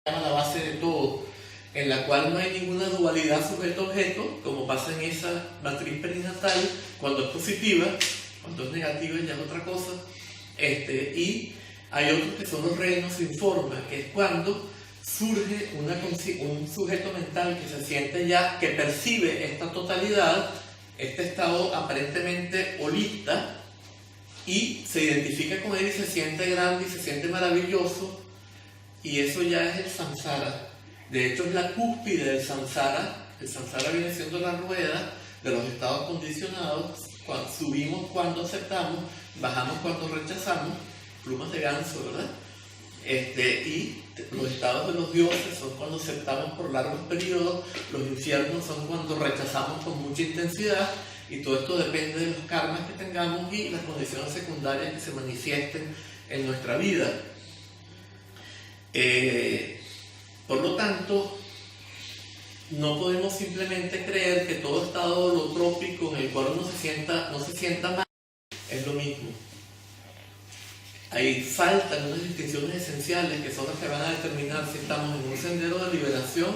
llama la base de todo, en la cual no hay ninguna dualidad sujeto-objeto, como pasa en esa matriz perinatal, cuando es positiva. Cuando es negativa ya es otra cosa. Y hay otros que son los reinos sin forma, que es cuando surge un sujeto mental que se siente ya, que percibe esta totalidad, este estado aparentemente holista, y se identifica con él y se siente grande y se siente maravilloso, y eso ya es el samsara. De hecho es la cúspide del samsara. El samsara viene siendo la rueda de los estados condicionados. Subimos cuando aceptamos, bajamos cuando rechazamos, plumas de ganso, ¿verdad? Y los estados de los dioses son cuando aceptamos por largos periodos, los infiernos son cuando rechazamos con mucha intensidad, y todo esto depende de los karmas que tengamos y las condiciones secundarias que se manifiesten en nuestra vida. Por lo tanto, no podemos simplemente creer que todo estado holotrópico en el cual uno no se sienta mal es lo mismo. Ahí faltan unas distinciones esenciales que son las que van a determinar si estamos en un sendero de liberación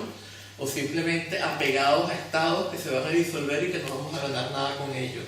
o simplemente apegados a estados que se van a disolver y que no vamos a ganar nada con ellos.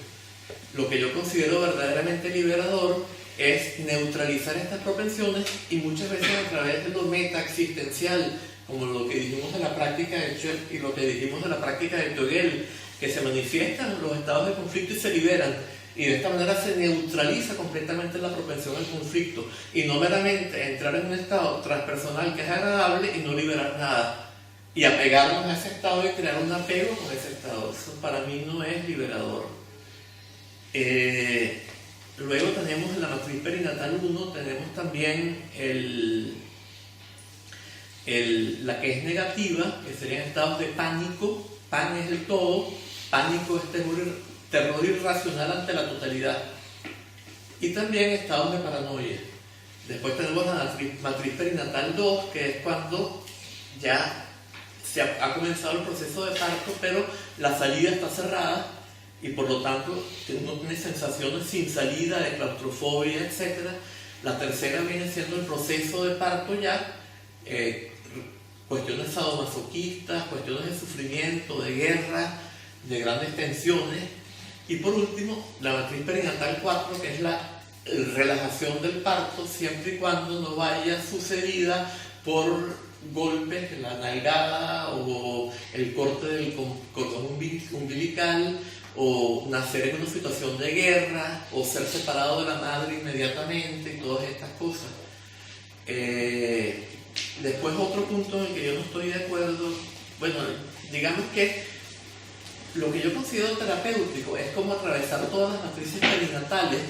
Lo que yo considero verdaderamente liberador es neutralizar estas propensiones, y muchas veces a través de lo metaexistencial, como lo que dijimos de la práctica de Chöd y lo que dijimos de la práctica de Togel, que se manifiestan los estados de conflicto y se liberan, y de esta manera se neutraliza completamente la propensión al conflicto, y no meramente entrar en un estado transpersonal que es agradable y no liberar nada, y apegarnos a ese estado y crear un apego con ese estado. Eso para mí no es liberador. Luego tenemos en la matriz perinatal 1, tenemos también la que es negativa, que serían estados de pánico. Pan es el todo, pánico es terror irracional ante la totalidad. Y también estados de paranoia. Después tenemos la matriz perinatal 2, que es cuando ya se ha comenzado el proceso de parto, pero la salida está cerrada, y por lo tanto uno tiene sensaciones sin salida, de claustrofobia, etc. La tercera viene siendo el proceso de parto ya, cuestiones sadomasoquistas, cuestiones de sufrimiento, de guerra, de grandes tensiones. Y por último, la matriz perinatal 4, que es la relajación del parto, siempre y cuando no vaya sucedida por golpes en la nalgada o el corte del cordón umbilical, o nacer en una situación de guerra, o ser separado de la madre inmediatamente, y todas estas cosas. Después otro punto en el que yo no estoy de acuerdo, bueno, digamos que lo que yo considero terapéutico es como atravesar todas las matrices perinatales,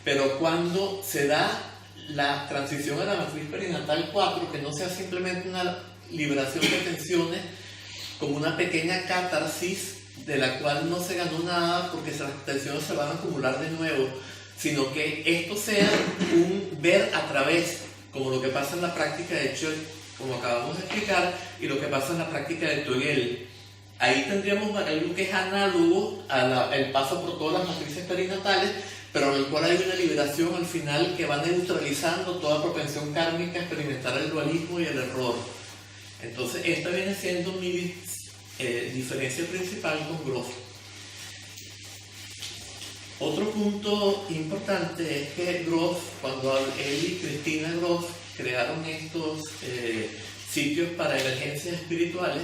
pero cuando se da la transición a la matriz perinatal 4, que no sea simplemente una liberación de tensiones, como una pequeña catarsis de la cual no se ganó nada porque las tensiones se van a acumular de nuevo, sino que esto sea un ver a través, como lo que pasa en la práctica de Chöd, como acabamos de explicar, y lo que pasa en la práctica de Togel. Ahí tendríamos algo que es análogo al paso por todas las matrices perinatales, pero en el cual hay una liberación al final que va neutralizando toda propensión kármica a experimentar el dualismo y el error. Entonces esta viene siendo mi diferencia principal con Grof. Otro punto importante es que Grof, cuando él y Cristina Grof crearon estos sitios para emergencias espirituales,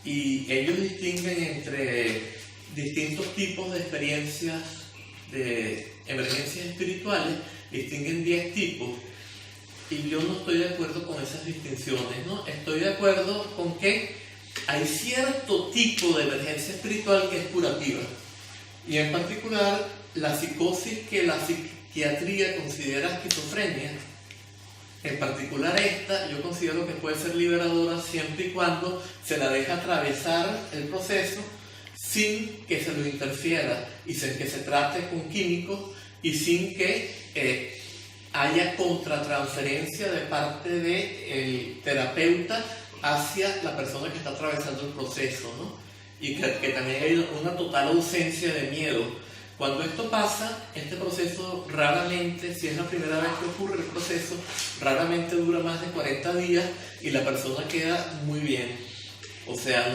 y ellos distinguen entre distintos tipos de experiencias de emergencias espirituales, distinguen 10 tipos, y yo no estoy de acuerdo con esas distinciones, ¿no? Estoy de acuerdo con que hay cierto tipo de emergencia espiritual que es curativa, y en particular la psicosis que la psiquiatría considera esquizofrenia. En particular esta, yo considero que puede ser liberadora siempre y cuando se la deja atravesar el proceso sin que se lo interfiera, y sin que se trate con químicos, y sin que haya contratransferencia de parte del terapeuta hacia la persona que está atravesando el proceso, ¿no? Y que también hay una total ausencia de miedo. Cuando esto pasa, este proceso raramente, si es la primera vez que ocurre el proceso, raramente dura más de 40 días y la persona queda muy bien. O sea,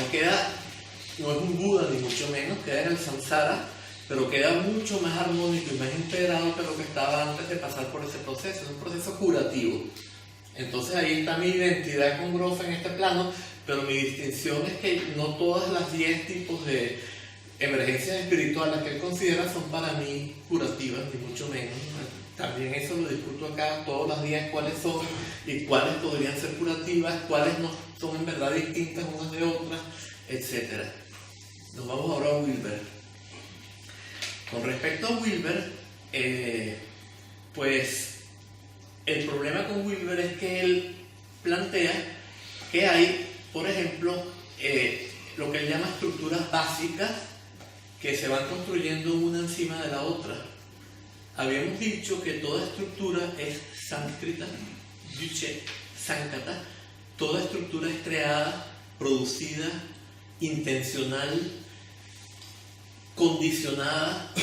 no es un Buda ni mucho menos, queda en el samsara, pero queda mucho más armónico y más integrado que lo que estaba antes de pasar por ese proceso. Es un proceso curativo. Entonces ahí está mi identidad con Grof en este plano, pero mi distinción es que no todas las 10 tipos de emergencias espirituales que él considera son para mí curativas, ni mucho menos. También eso lo discuto acá, todas las 10 cuáles son y cuáles podrían ser curativas, cuáles no son en verdad distintas unas de otras, etc. Nos vamos ahora a Wilber. Con respecto a Wilber, pues el problema con Wilber es que él plantea que hay, por ejemplo, lo que él llama estructuras básicas que se van construyendo una encima de la otra. Habíamos dicho que toda estructura es sánscrita, yuche, sankata. Toda estructura es creada, producida, intencional, condicionada,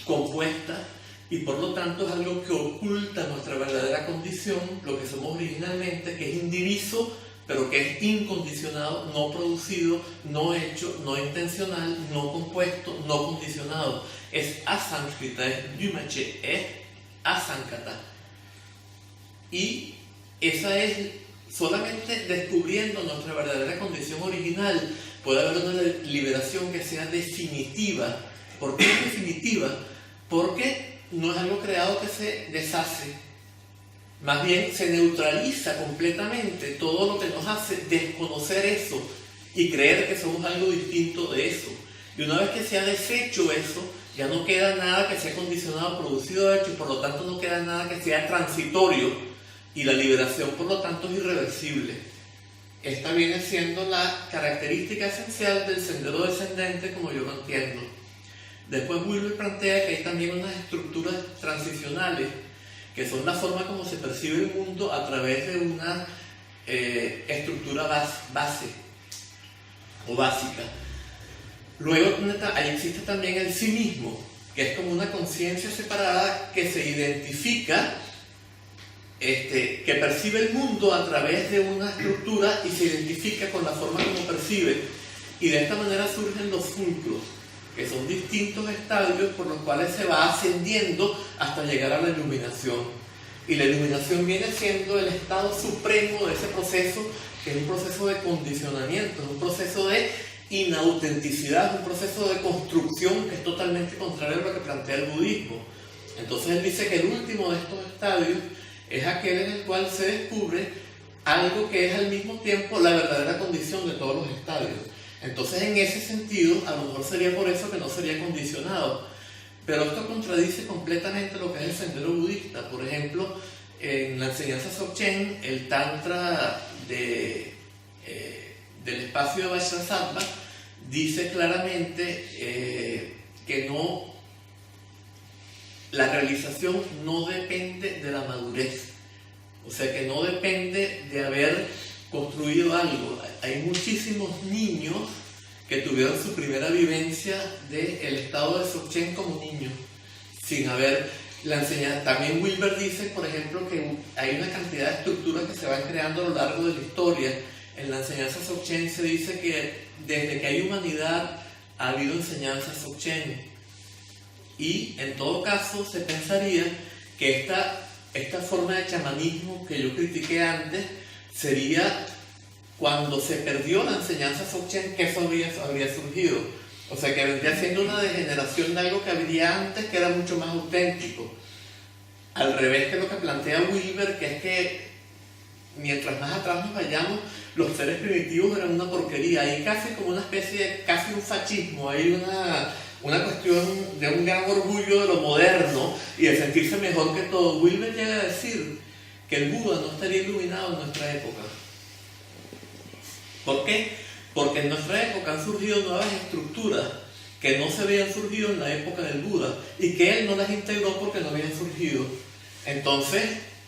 compuesta, y por lo tanto es algo que oculta nuestra verdadera condición, lo que somos originalmente, que es indiviso, pero que es incondicionado, no producido, no hecho, no intencional, no compuesto, no condicionado. Es asánkrita, es yumache, es asankata. Y esa es solamente descubriendo nuestra verdadera condición original, puede haber una liberación que sea definitiva. ¿Por qué es definitiva? Porque no es algo creado que se deshace. Más bien se neutraliza completamente todo lo que nos hace desconocer eso y creer que somos algo distinto de eso. Y una vez que se ha deshecho eso, ya no queda nada que sea condicionado, producido, hecho, y por lo tanto no queda nada que sea transitorio, y la liberación por lo tanto es irreversible. Esta viene siendo la característica esencial del sendero descendente como yo lo entiendo. Después Wilber plantea que hay también unas estructuras transicionales que son la forma como se percibe el mundo a través de una estructura base o básica. Luego ahí existe también el sí mismo, que es como una conciencia separada que se identifica, que percibe el mundo a través de una estructura y se identifica con la forma como percibe, y de esta manera surgen los fulcros, que son distintos estadios por los cuales se va ascendiendo hasta llegar a la iluminación. Y la iluminación viene siendo el estado supremo de ese proceso, que es un proceso de condicionamiento, es un proceso de inautenticidad, es un proceso de construcción que es totalmente contrario a lo que plantea el budismo. Entonces él dice que el último de estos estadios es aquel en el cual se descubre algo que es al mismo tiempo la verdadera condición de todos los estadios. Entonces, en ese sentido, a lo mejor sería por eso que no sería condicionado. Pero esto contradice completamente lo que es el sendero budista. Por ejemplo, en la enseñanza Dzogchen, el tantra del espacio de Vajrasattva dice claramente que la realización no depende de la madurez. O sea, que no depende de haber construido algo. Hay muchísimos niños que tuvieron su primera vivencia del estado de Dzogchen como niños, sin haber la enseñanza. También Wilber dice, por ejemplo, que hay una cantidad de estructuras que se van creando a lo largo de la historia. En la enseñanza Dzogchen se dice que desde que hay humanidad ha habido enseñanza Dzogchen, y en todo caso se pensaría que esta forma de chamanismo que yo critiqué antes sería cuando se perdió la enseñanza Dzogchen, que eso habría surgido. O sea, que vendría siendo una degeneración de algo que había antes, que era mucho más auténtico. Al revés que lo que plantea Wilber, que es que mientras más atrás nos vayamos, los seres primitivos eran una porquería. Hay casi como una especie de, casi un fascismo, hay una cuestión de un gran orgullo de lo moderno y de sentirse mejor que todo. Wilber llega a decir que el Buda no estaría iluminado en nuestra época. ¿Por qué? Porque en nuestra época han surgido nuevas estructuras que no se habían surgido en la época del Buda y que él no las integró porque no habían surgido. Entonces,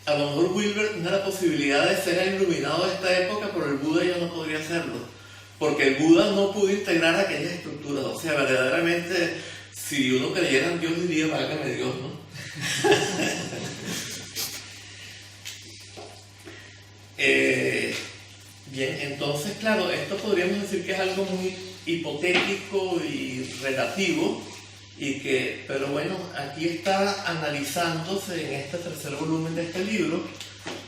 a lo mejor Wilber tiene la posibilidad de ser iluminado de esta época, pero el Buda ya no podría hacerlo, porque el Buda no pudo integrar aquellas estructuras. O sea, verdaderamente si uno creyera en Dios diría, válgame Dios, ¿no? Bien, entonces, claro, esto podríamos decir que es algo muy hipotético y relativo, pero bueno, aquí está analizándose en este tercer volumen de este libro,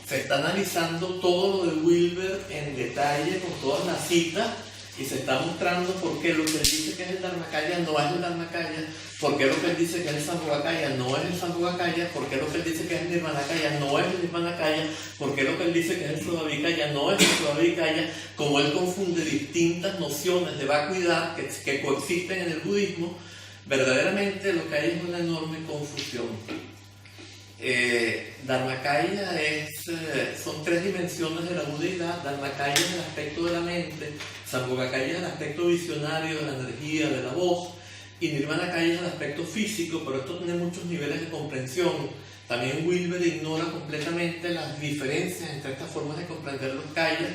se está analizando todo lo de Wilber en detalle, con todas las citas, y se está mostrando por qué lo que él dice que es el Dharmakaya no es el Dharmakaya, por qué lo que él dice que es el Sambhogakaya no es el Sambhogakaya, por qué lo que él dice que es el Nirmanakaya no es el Nirmanakaya, por qué lo que él dice que es el Swadhyikaya no es el Swadhyikaya, como él confunde distintas nociones de vacuidad que coexisten en el budismo. Verdaderamente lo que hay es una enorme confusión. Dharmakaya son tres dimensiones de la budeidad. Dharmakaya es el aspecto de la mente, Sambhogakaya es el aspecto visionario de la energía, de la voz, y Nirmanakaya es el aspecto físico, pero esto tiene muchos niveles de comprensión. También Wilber ignora completamente las diferencias entre estas formas de comprender los kayas.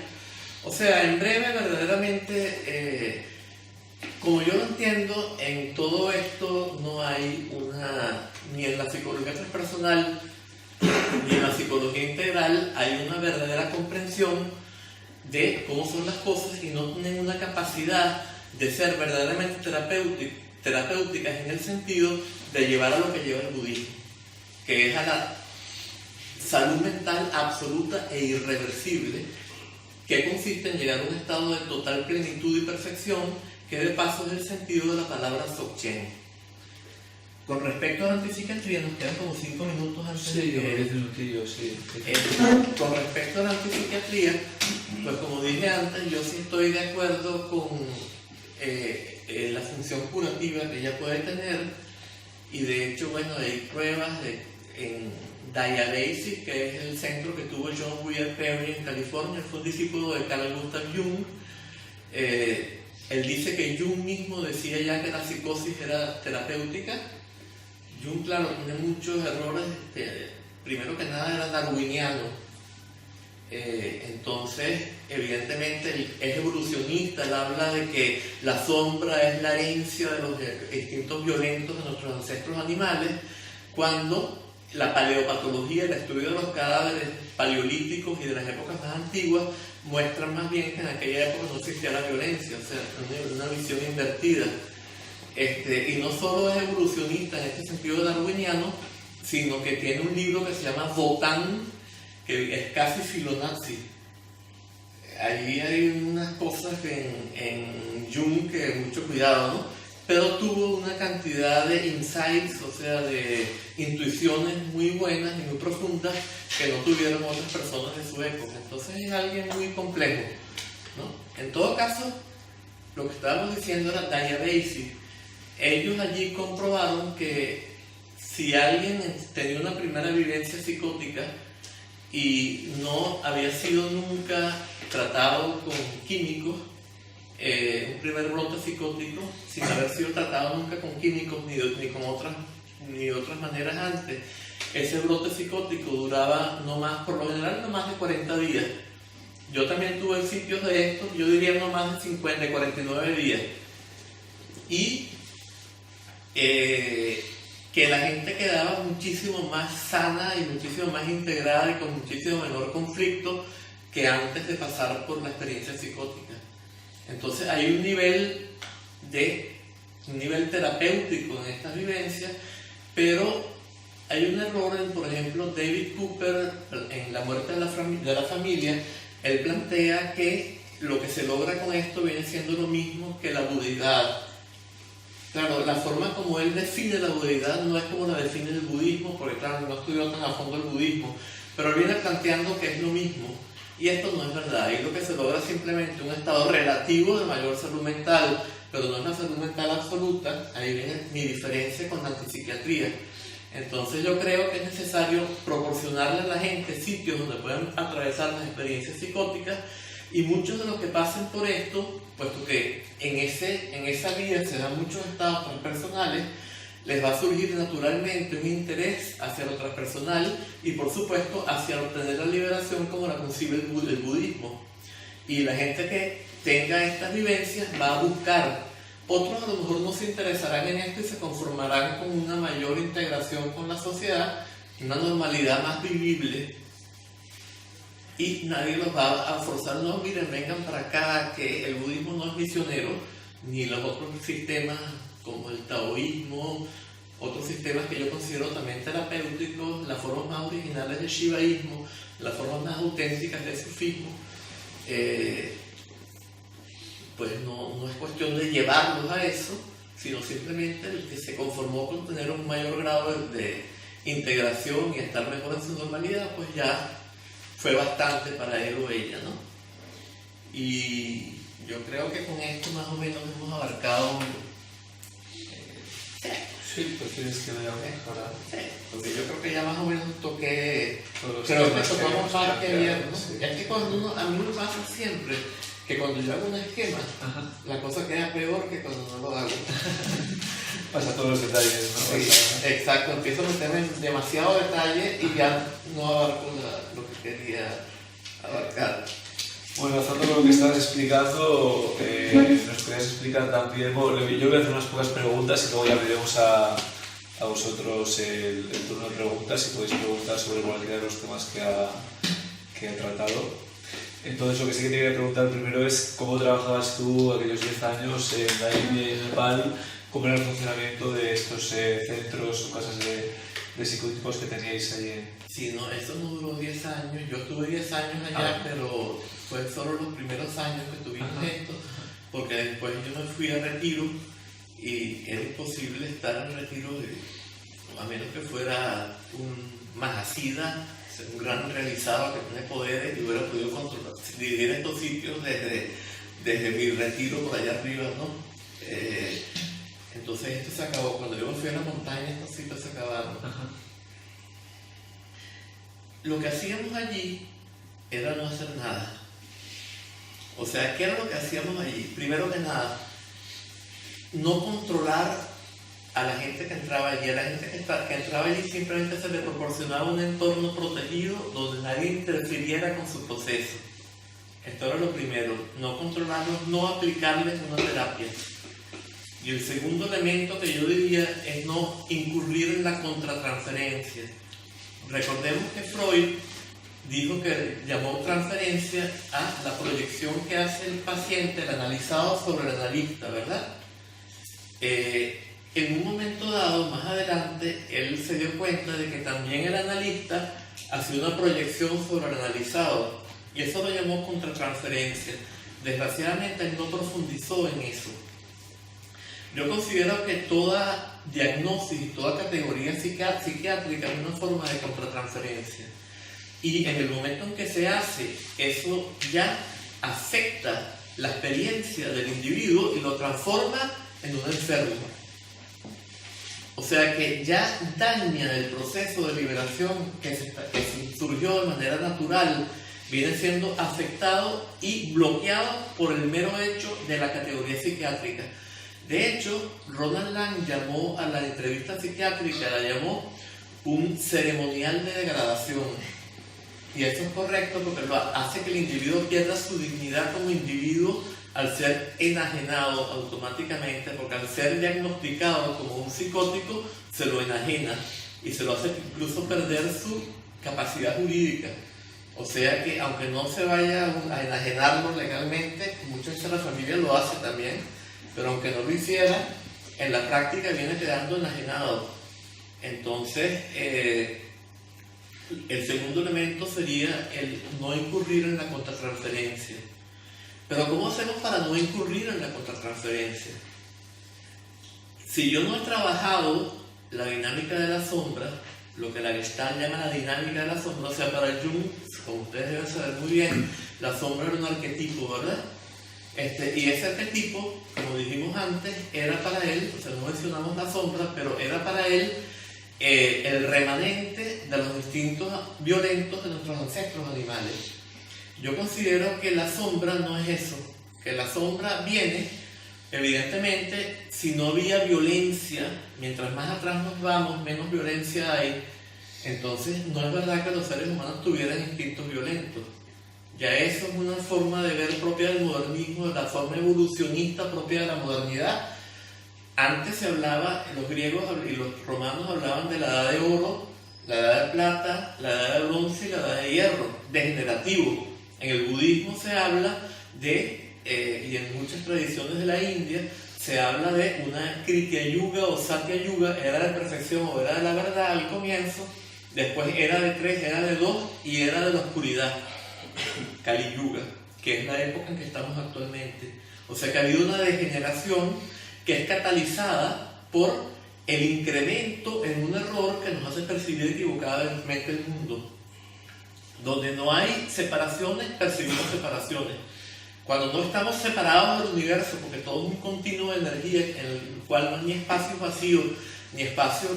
O sea, en breve, verdaderamente, como yo lo entiendo, en todo esto no hay ni en la psicología transpersonal, ni en la psicología integral, hay una verdadera comprensión de cómo son las cosas y no tienen una capacidad de ser verdaderamente terapéuticas en el sentido de llevar a lo que lleva el budismo, que es a la salud mental absoluta e irreversible, que consiste en llegar a un estado de total plenitud y perfección, que de paso es el sentido de la palabra Dzogchen. Con respecto a la antipsiquiatría, nos quedan como 5 minutos antes de que... 10 minutillos, sí. Con respecto a la antipsiquiatría, pues como dije antes, yo sí estoy de acuerdo con la función curativa que ella puede tener, y de hecho, bueno, hay pruebas en Diabasis, que es el centro que tuvo John Weir Perry en California, fue un discípulo de Carl Gustav Jung. Él dice que Jung mismo decía ya que la psicosis era terapéutica. Jung, claro, tiene muchos errores, primero que nada era darwiniano. Entonces, evidentemente, él es evolucionista, él habla de que la sombra es la herencia de los instintos violentos de nuestros ancestros animales, cuando la paleopatología, el estudio de los cadáveres paleolíticos y de las épocas más antiguas, muestran más bien que en aquella época no existía la violencia, o sea, una visión invertida. Y no solo es evolucionista en este sentido darwiniano, sino que tiene un libro que se llama Wotan, que es casi filonazi. Ahí hay unas cosas en Jung que mucho cuidado, ¿no? Pero tuvo una cantidad de insights, o sea, de intuiciones muy buenas y muy profundas que no tuvieron otras personas de su época. Entonces es alguien muy complejo, ¿no? En todo caso, lo que estábamos diciendo era Diabasis. Ellos allí comprobaron que si alguien tenía una primera vivencia psicótica y no había sido nunca tratado con químicos, un primer brote psicótico, sin haber sido tratado nunca con químicos ni con otras maneras antes, ese brote psicótico duraba por lo general no más de 40 días. Yo también tuve sitios de estos, yo diría no más de 50, 49 días. Y que la gente quedaba muchísimo más sana y muchísimo más integrada y con muchísimo menor conflicto que antes de pasar por la experiencia psicótica. Entonces hay un nivel terapéutico en estas vivencias, pero hay un error en, por ejemplo, David Cooper, en La muerte de la familia, él plantea que lo que se logra con esto viene siendo lo mismo que la budeidad. Claro, la forma como él define la budeidad no es como la define el budismo, porque claro, no estudió tan a fondo el budismo, pero él viene planteando que es lo mismo, y esto no es verdad. Y lo que se logra es simplemente un estado relativo de mayor salud mental, pero no es una salud mental absoluta. Ahí viene mi diferencia con la antipsiquiatría. Entonces yo creo que es necesario proporcionarle a la gente sitios donde puedan atravesar las experiencias psicóticas, y muchos de los que pasen por esto, puesto que en esa vía se dan muchos estados transpersonales, les va a surgir naturalmente un interés hacia lo transpersonal y por supuesto hacia obtener la liberación como la concibe el budismo. Y la gente que tenga estas vivencias va a buscar Otros a lo mejor no se interesarán en esto y se conformarán con una mayor integración con la sociedad, una normalidad más vivible, y nadie los va a forzar, no, miren, vengan para acá, que el budismo no es misionero, ni los otros sistemas como el taoísmo, otros sistemas que yo considero también terapéuticos, las formas más originales del shivaísmo, las formas más auténticas del sufismo, pues no es cuestión de llevarlos a eso, sino simplemente el que se conformó con tener un mayor grado de integración y estar mejor en su normalidad, pues ya fue bastante para él o ella, ¿no? Y yo creo que con esto más o menos hemos abarcado... Sí, ¿prefieres que vaya mejor? Sí, porque yo creo que ya más o menos toqué... Creo que tocamos más que ayer, ¿no? Sí. Es que cuando a mí me pasa siempre que cuando yo hago un esquema, la cosa queda peor que cuando no lo hago. Pasa todos los detalles, ¿no? Sí, exacto, empiezo a meterme en demasiado detalle y ya no abarco lo que quería abarcar. Bueno, Sandro, lo que estabas explicando, nos podías explicar también, bueno, yo voy a hacer unas pocas preguntas y luego ya abriremos a vosotros el turno de preguntas y podéis preguntar sobre cualquiera de los temas que ha tratado. Entonces, lo que sí que te quería preguntar primero es cómo trabajabas tú aquellos 10 años en la India y en Nepal, cómo era el funcionamiento de estos centros o casas de psicotipos que teníais allí. Sí, no, eso no duró 10 años, yo estuve 10 años allá, pero fue solo los primeros años que tuvimos esto, porque después yo me fui a retiro y era imposible estar en retiro a menos que fuera un mahasida, un gran realizado que tiene poderes y hubiera podido dividir estos sitios desde mi retiro por allá arriba, ¿no? Entonces esto se acabó. Cuando yo me fui a la montaña, estos sitios se acabaron. Lo que hacíamos allí era no hacer nada. O sea, ¿qué era lo que hacíamos allí? Primero que nada, no controlar a la gente que entraba allí. A la gente que entraba allí simplemente se le proporcionaba un entorno protegido donde nadie interfiriera con su proceso. Esto era lo primero, no controlarlos, no aplicarles una terapia. Y el segundo elemento que yo diría es no incurrir en la contratransferencia. Recordemos que Freud dijo que llamó transferencia a la proyección que hace el paciente, el analizado, sobre el analista, ¿verdad? En un momento dado, más adelante, él se dio cuenta de que también el analista hacía una proyección sobre el analizado, y eso lo llamó contratransferencia. Desgraciadamente, él no profundizó en eso. Yo considero que toda diagnosis y toda categoría psiquiátrica es una forma de contratransferencia. Y en el momento en que se hace, eso ya afecta la experiencia del individuo y lo transforma en un enfermo. O sea que ya daña el proceso de liberación que surgió de manera natural, viene siendo afectado y bloqueado por el mero hecho de la categoría psiquiátrica. De hecho, Ronald Lang llamó a la entrevista psiquiátrica, la llamó un ceremonial de degradación. Y eso es correcto porque lo hace que el individuo pierda su dignidad como individuo al ser enajenado automáticamente, porque al ser diagnosticado como un psicótico se lo enajena y se lo hace incluso perder su capacidad jurídica. O sea que aunque no se vaya a enajenarlo legalmente, muchas de la familia lo hace también, pero aunque no lo hiciera, en la práctica viene quedando enajenado. Entonces, el segundo elemento sería el no incurrir en la contratransferencia. Pero ¿cómo hacemos para no incurrir en la contratransferencia? Si yo no he trabajado la dinámica de la sombra, lo que la Gestalt llama la dinámica de la sombra, o sea, para Jung, como ustedes deben saber muy bien, la sombra era un arquetipo, ¿verdad? Y ese arquetipo, como dijimos antes, era para él, o sea, no mencionamos la sombra, pero era para él el remanente de los instintos violentos de nuestros ancestros animales. Yo considero que la sombra no es eso, que la sombra viene, evidentemente, si no había violencia, mientras más atrás nos vamos, menos violencia hay, entonces no es verdad que los seres humanos tuvieran instintos violentos. Ya eso es una forma de ver propia del modernismo, de la forma evolucionista propia de la modernidad, antes se hablaba, los griegos y los romanos hablaban de la edad de oro, la edad de plata, la edad de bronce y la edad de hierro, degenerativo. En el budismo se habla de, y en muchas tradiciones de la India, se habla de una Kritya Yuga o Satya Yuga, era de perfección o era de la verdad al comienzo, después era de 3, era de 2 y era de la oscuridad, Kali Yuga, que es la época en que estamos actualmente. O sea que ha habido una degeneración que es catalizada por el incremento en un error que nos hace percibir equivocadamente el mundo. Donde no hay separaciones, percibimos separaciones. Cuando no estamos separados del universo, porque todo es un continuo de energía en el cual no hay ni espacio vacío, ni espacio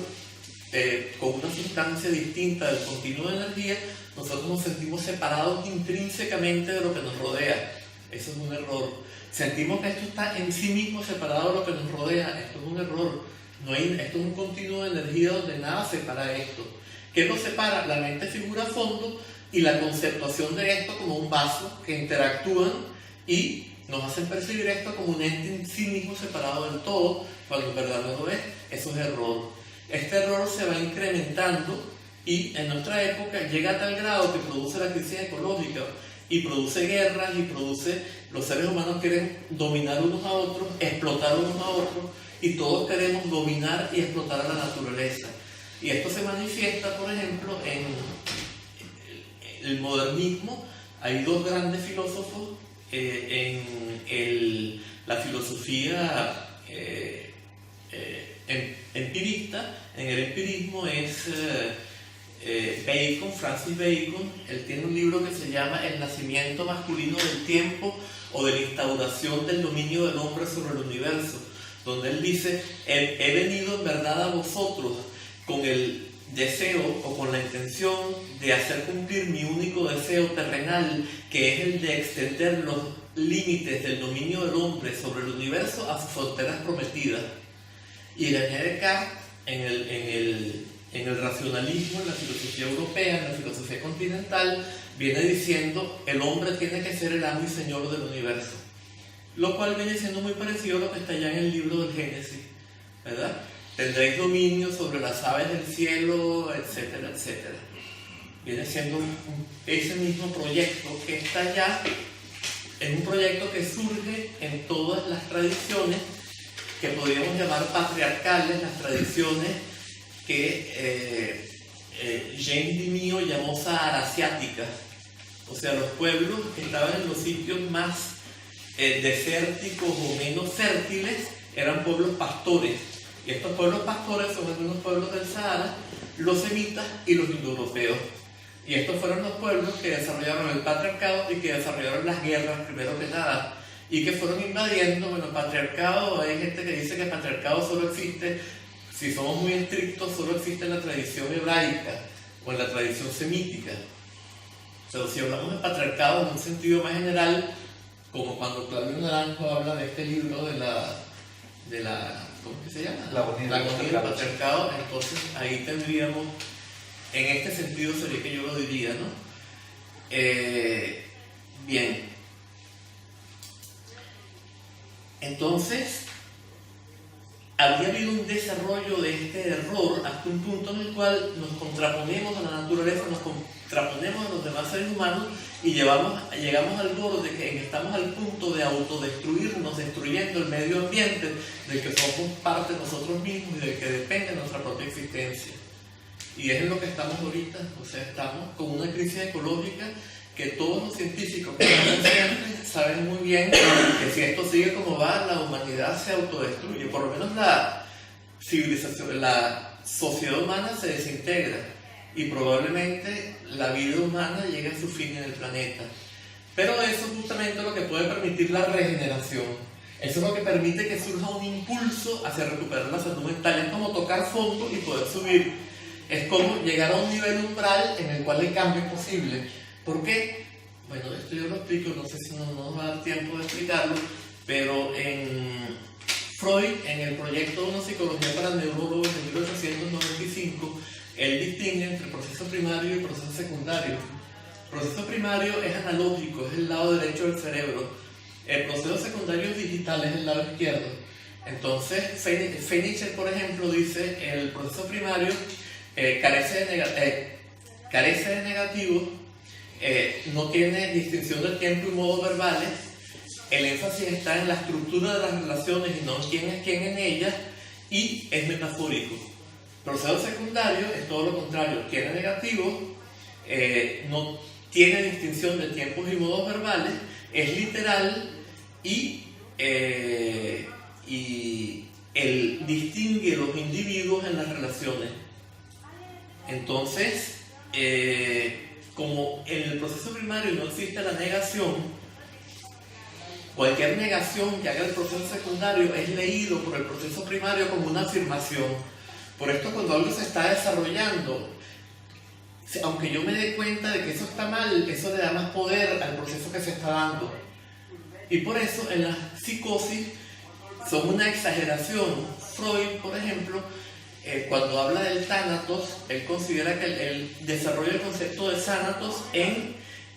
con una sustancia distinta del continuo de energía, nosotros nos sentimos separados intrínsecamente de lo que nos rodea. Eso es un error. Sentimos que esto está en sí mismo separado de lo que nos rodea. Esto es un error. Esto es un continuo de energía donde nada separa esto. ¿Qué nos separa? La mente figura a fondo y la conceptuación de esto como un vaso que interactúan y nos hacen percibir esto como un ente en sí mismo separado del todo, cuando en verdad no lo es. Eso es error. Este error se va incrementando y en nuestra época llega a tal grado que produce la crisis ecológica y produce guerras y los seres humanos quieren dominar unos a otros, explotar unos a otros y todos queremos dominar y explotar a la naturaleza. Y esto se manifiesta, por ejemplo, en el modernismo. Hay dos grandes filósofos en la filosofía empirista. En el empirismo es Bacon, Francis Bacon. Él tiene un libro que se llama El nacimiento masculino del tiempo o de la instauración del dominio del hombre sobre el universo, donde él dice: he venido en verdad a vosotros con el deseo o con la intención de hacer cumplir mi único deseo terrenal, que es el de extender los límites del dominio del hombre sobre el universo a sus fronteras prometidas. Y René Descartes, en el racionalismo, en la filosofía europea, en la filosofía continental, viene diciendo: el hombre tiene que ser el amo y señor del universo, lo cual viene siendo muy parecido a lo que está ya en el libro del Génesis, ¿verdad? Tendréis dominio sobre las aves del cielo, etcétera, etcétera. Viene siendo ese mismo proyecto que está ya, es un proyecto que surge en todas las tradiciones que podríamos llamar patriarcales, las tradiciones que Jean Dimio llamó saharasiáticas, o sea, los pueblos que estaban en los sitios más desérticos o menos fértiles eran pueblos pastores, y estos pueblos pastores son algunos pueblos del Sahara, los semitas y los indoeuropeos, y estos fueron los pueblos que desarrollaron el patriarcado y que desarrollaron las guerras primero que nada, y que fueron invadiendo. Bueno, patriarcado, hay gente que dice que el patriarcado solo existe, si somos muy estrictos, solo existe en la tradición hebraica o en la tradición semítica. Pero si hablamos de patriarcado en un sentido más general, como cuando Claudio Naranjo habla de este libro de la ¿cómo que se llama? La agonía del patriarcado, entonces ahí tendríamos, en este sentido sería que yo lo diría, ¿no? Bien. Entonces, había habido un desarrollo de este error hasta un punto en el cual nos contraponemos a la naturaleza, nos contraponemos a los demás seres humanos y llegamos al borde en que estamos al punto de autodestruirnos, destruyendo el medio ambiente del que somos parte de nosotros mismos y del que depende nuestra propia existencia. Y es en lo que estamos ahorita, o sea, estamos con una crisis ecológica que todos los científicos que saben muy bien que si esto sigue como va, la humanidad se autodestruye, por lo menos la civilización, la sociedad humana se desintegra y probablemente la vida humana llegue a su fin en el planeta. Pero eso es justamente lo que puede permitir la regeneración. Eso es lo que permite que surja un impulso hacia recuperar la salud mental. Es como tocar fondo y poder subir. Es como llegar a un nivel umbral en el cual el cambio es posible. ¿Por qué? Bueno, esto yo lo explico, no sé si no nos va a dar tiempo de explicarlo, pero en Freud, en el proyecto de una psicología para neurólogos de 1895, él distingue entre proceso primario y proceso secundario. El proceso primario es analógico, es el lado derecho del cerebro. El proceso secundario es digital, es el lado izquierdo. Entonces, Fenicher, por ejemplo, dice el proceso primario carece de negativos, no tiene distinción de tiempo y modo verbales, el énfasis está en la estructura de las relaciones y no en quién es quién en ellas, y es metafórico. El proceso secundario es todo lo contrario, tiene negativos, no tiene distinción de tiempos y modos verbales, es literal y él distingue los individuos en las relaciones. Entonces, como en el proceso primario no existe la negación, cualquier negación que haga el proceso secundario es leído por el proceso primario como una afirmación. Por esto, cuando algo se está desarrollando, aunque yo me dé cuenta de que eso está mal, eso le da más poder al proceso que se está dando. Y por eso en la psicosis son una exageración. Freud, por ejemplo, cuando habla del tánatos, él considera que él desarrolla el concepto de tánatos en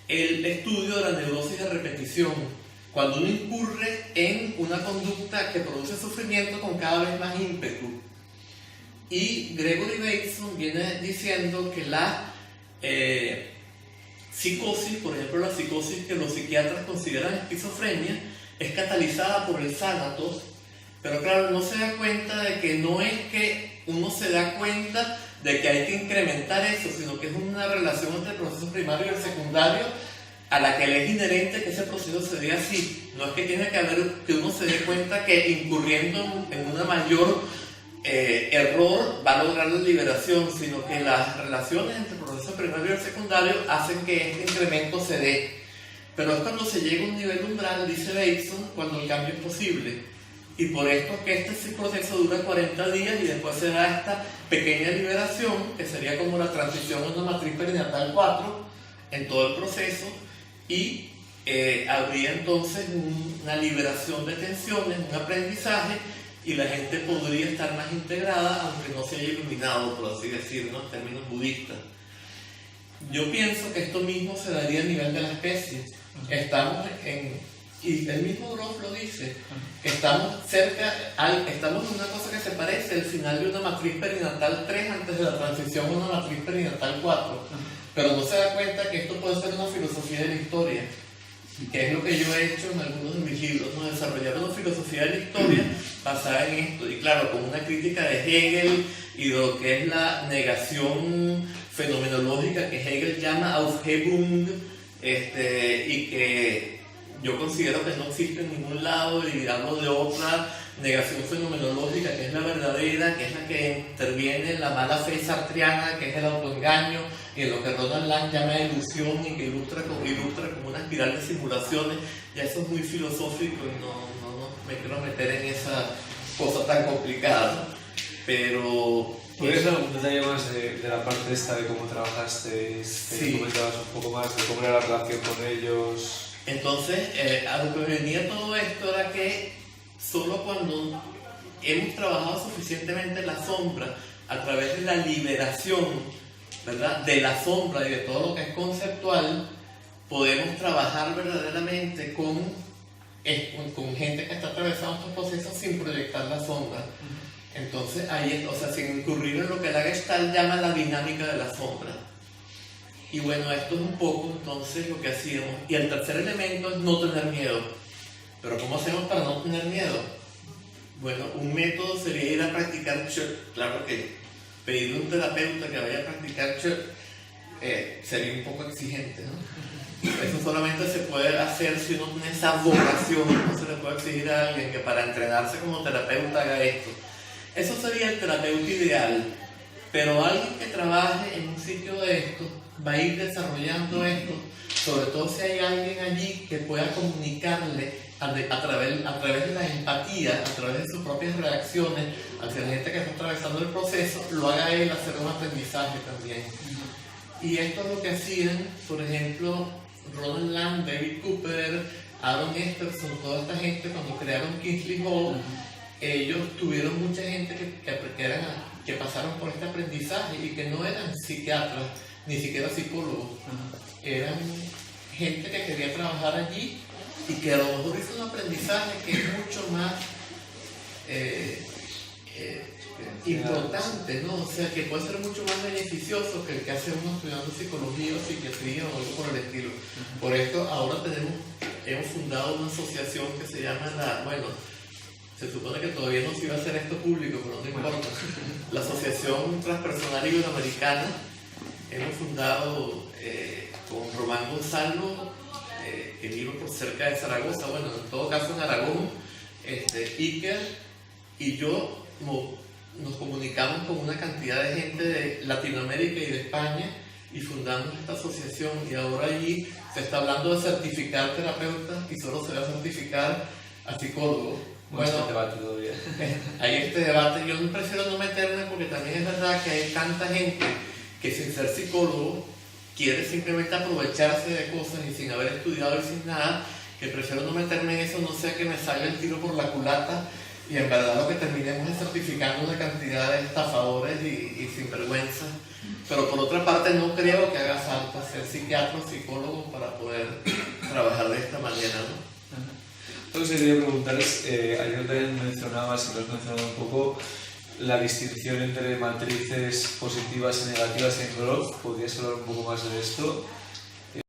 el estudio de la neurosis de repetición. Cuando uno incurre en una conducta que produce sufrimiento con cada vez más ímpetu. Y Gregory Bateson viene diciendo que la psicosis, por ejemplo la psicosis que los psiquiatras consideran esquizofrenia, es catalizada por el tánatos, pero claro, no se da cuenta de que no es que uno se da cuenta de que hay que incrementar eso, sino que es una relación entre el proceso primario y el secundario a la que le es inherente que ese proceso se dé así. No es que tiene que haber, que uno se dé cuenta que incurriendo en una mayor error va a lograr la liberación, sino que las relaciones entre el proceso primario y el secundario hacen que este incremento se dé. Pero es cuando se llega a un nivel umbral, dice Bateson, cuando el cambio es posible. Y por esto que este proceso dura 40 días y después se da esta pequeña liberación, que sería como la transición a una matriz perinatal 4 en todo el proceso, y habría entonces una liberación de tensiones, un aprendizaje, y la gente podría estar más integrada, aunque no se haya iluminado, por así decirlo, en términos budistas. Yo pienso que esto mismo se daría a nivel de la especie. Estamos y el mismo Grof lo dice, estamos estamos en una cosa que se parece al final de una matriz perinatal 3 antes de la transición a una matriz perinatal 4, pero no se da cuenta que esto puede ser una filosofía de la historia, que es lo que yo he hecho en algunos de mis libros, ¿no? Desarrollar una filosofía de la historia basada en esto, y claro, con una crítica de Hegel y de lo que es la negación fenomenológica que Hegel llama Aufhebung, y que yo considero que no existe en ningún lado, y hablo de otra negación fenomenológica que es la verdadera, que es la que interviene en la mala fe sartriana, que es el autoengaño, y en lo que Ronald Lang llama ilusión y que ilustra como una espiral de simulaciones. Ya eso es muy filosófico y no me quiero meter en esa cosa tan complicada, pero... ¿Puedes dar un detalle más de la parte esta de cómo trabajaste? Sí. Comentabas un poco más de cómo era la relación con ellos. Entonces, a lo que venía todo esto era que solo cuando hemos trabajado suficientemente la sombra, a través de la liberación, ¿verdad?, de la sombra y de todo lo que es conceptual, podemos trabajar verdaderamente con gente que está atravesando estos procesos sin proyectar la sombra. Entonces, ahí, o sea, sin incurrir en lo que la Gestalt llama la dinámica de la sombra. Y bueno, esto es un poco entonces lo que hacíamos. Y el tercer elemento es no tener miedo. Pero ¿cómo hacemos para no tener miedo? Bueno, un método sería ir a practicar Chö. Claro que pedirle a un terapeuta que vaya a practicar Chö sería un poco exigente, ¿no? Eso solamente se puede hacer si uno tiene esa vocación. No se le puede exigir a alguien que para entrenarse como terapeuta haga esto. Eso sería el terapeuta ideal. Pero alguien que trabaje en un sitio de esto va a ir desarrollando esto, sobre todo si hay alguien allí que pueda comunicarle a través de la empatía, a través de sus propias reacciones hacia la gente que está atravesando el proceso, lo haga él hacer un aprendizaje también. Y esto es lo que hacían, por ejemplo, Ronald Lang, David Cooper, Aaron Esperson, toda esta gente cuando crearon Kingsley Hall. Ellos tuvieron mucha gente que pasaron por este aprendizaje y que no eran psiquiatras, ni siquiera psicólogos. Eran gente que quería trabajar allí y que a lo mejor hizo un aprendizaje que es mucho más importante, ¿no? O sea, que puede ser mucho más beneficioso que el que hace uno estudiando psicología o psiquiatría o algo por el estilo. Por esto, ahora hemos fundado una asociación que se llama se supone que todavía no se iba a hacer esto público, pero no importa. La Asociación Transpersonal Iberoamericana. Hemos fundado con Román Gonzalo, que vive por cerca de Zaragoza, bueno, en todo caso en Aragón, Iker y yo nos comunicamos con una cantidad de gente de Latinoamérica y de España y fundamos esta asociación, y ahora allí se está hablando de certificar terapeutas y solo se va a certificar a psicólogos. Bueno, debate todavía. Hay este debate, yo prefiero no meterme porque también es verdad que hay tanta gente que sin ser psicólogo quiere simplemente aprovecharse de cosas y sin haber estudiado y sin nada, que prefiero no meterme en eso, no sea que me salga el tiro por la culata y en verdad lo que terminemos es certificando una cantidad de estafadores y sinvergüenza. Pero por otra parte no creo que haga falta ser psiquiatra o psicólogo para poder trabajar de esta manera, ¿no? Entonces quería preguntarles, ayer también mencionabas, y lo has mencionado un poco, la distinción entre matrices positivas y negativas en Groth. ¿Podrías hablar un poco más de esto?